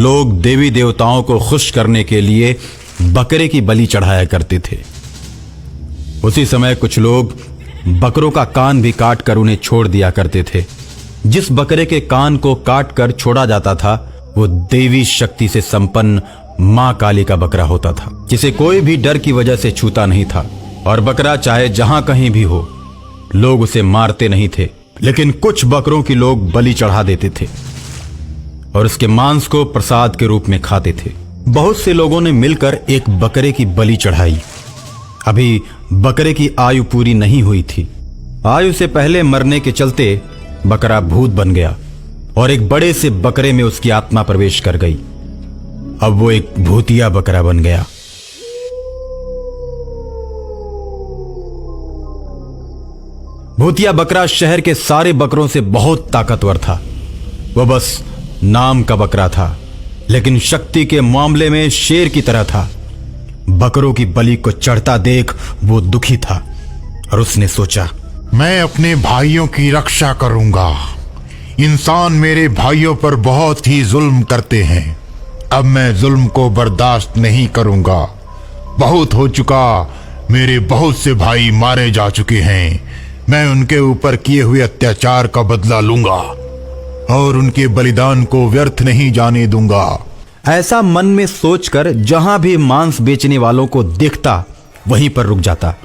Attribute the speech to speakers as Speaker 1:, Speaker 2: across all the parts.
Speaker 1: लोग देवी देवताओं को खुश करने के लिए बकरे की बलि चढ़ाया करते थे। उसी समय कुछ लोग बकरों का कान भी काट कर उन्हें छोड़ दिया करते थे। जिस बकरे के कान को काट कर छोड़ा जाता था वो देवी शक्ति से संपन्न मां काली का बकरा होता था, जिसे कोई भी डर की वजह से छूता नहीं था। और बकरा चाहे जहां कहीं भी हो, लोग उसे मारते नहीं थे, लेकिन कुछ बकरों की लोग बलि चढ़ा देते थे और उसके मांस को प्रसाद के रूप में खाते थे। बहुत से लोगों ने मिलकर एक बकरे की बलि चढ़ाई। अभी बकरे की आयु पूरी नहीं हुई थी। आयु से पहले मरने के चलते बकरा भूत बन गया और एक बड़े से बकरे में उसकी आत्मा प्रवेश कर गई। अब वो एक भूतिया बकरा बन गया। भूतिया बकरा शहर के सारे बकरों से बहुत ताकतवर था। वह बस नाम का बकरा था, लेकिन शक्ति के मामले में शेर की तरह था। बकरों की बलि को चढ़ता देख वो दुखी था और उसने सोचा,
Speaker 2: मैं अपने भाइयों की रक्षा करूंगा। इंसान मेरे भाइयों पर बहुत ही जुल्म करते हैं। अब मैं जुल्म को बर्दाश्त नहीं करूंगा। बहुत हो चुका। मेरे बहुत से भाई मारे जा चुके हैं। मैं उनके ऊपर किए हुए अत्याचार का बदला लूंगा और उनके बलिदान को व्यर्थ नहीं जाने दूंगा।
Speaker 1: ऐसा मन में सोचकर जहां भी मांस बेचने वालों को देखता वहीं पर रुक जाता।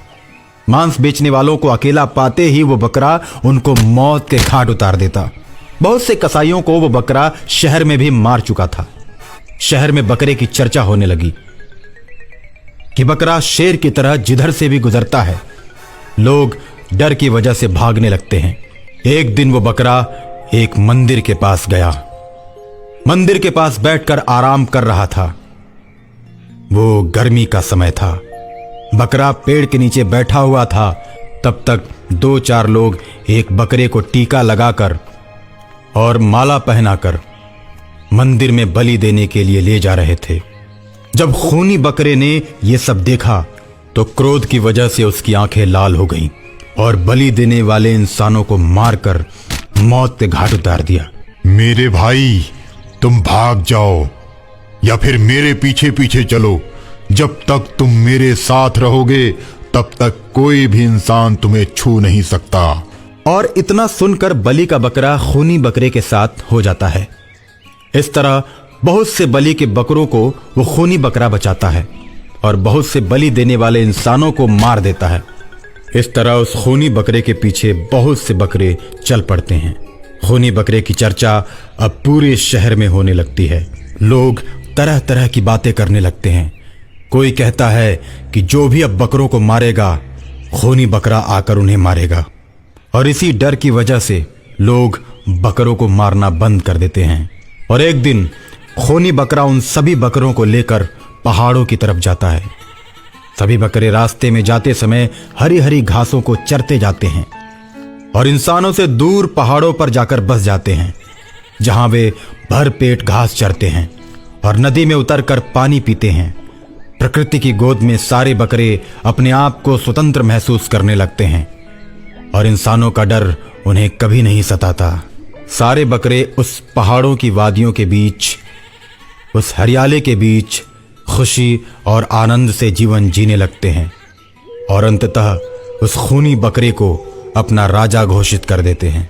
Speaker 1: मांस बेचने वालों को अकेला पाते ही वो बकरा उनको मौत के घाट उतार देता। बहुत से कसाईयों को वो बकरा शहर में भी मार चुका था। शहर में बकरे की चर्चा होने लगी कि बकरा शेर की तरह जिधर से भी गुजरता है। लोग डर की वजह से भागने लगते हैं। एक दिन वो बकरा एक मंदिर के पास गया। मंदिर के पास बैठकर आराम कर रहा था। वो गर्मी का समय था। बकरा पेड़ के नीचे बैठा हुआ था। तब तक 2-4 लोग एक बकरे को टीका लगाकर और माला पहनाकर मंदिर में बलि देने के लिए ले जा रहे थे। जब खूनी बकरे ने यह सब देखा तो क्रोध की वजह से उसकी आंखें लाल हो गईं और बलि देने वाले इंसानों को मारकर मौत के घाट उतार दिया।
Speaker 2: मेरे भाई, तुम भाग जाओ या फिर मेरे पीछे पीछे चलो। जब तक तुम मेरे साथ रहोगे तब तक कोई भी इंसान तुम्हें छू नहीं सकता।
Speaker 1: और इतना सुनकर बलि का बकरा खूनी बकरे के साथ हो जाता है। इस तरह बहुत से बलि के बकरों को वो खूनी बकरा बचाता है और बहुत से बलि देने वाले इंसानों को मार देता है। इस तरह उस खूनी बकरे के पीछे बहुत से बकरे चल पड़ते हैं। खूनी बकरे की चर्चा अब पूरे शहर में होने लगती है। लोग तरह तरह की बातें करने लगते हैं। कोई कहता है कि जो भी अब बकरों को मारेगा, खूनी बकरा आकर उन्हें मारेगा। और इसी डर की वजह से लोग बकरों को मारना बंद कर देते हैं। और एक दिन खूनी बकरा उन सभी बकरों को लेकर पहाड़ों की तरफ जाता है। सभी बकरे रास्ते में जाते समय हरी हरी घासों को चरते जाते हैं और इंसानों से दूर पहाड़ों पर जाकर बस जाते हैं, जहां वे भर पेट घास चरते हैं और नदी में उतरकर पानी पीते हैं। प्रकृति की गोद में सारे बकरे अपने आप को स्वतंत्र महसूस करने लगते हैं और इंसानों का डर उन्हें कभी नहीं सताता। सारे बकरे उस पहाड़ों की वादियों के बीच, उस हरियाली के बीच खुशी और आनंद से जीवन जीने लगते हैं और अंततः उस खूनी बकरे को अपना राजा घोषित कर देते हैं।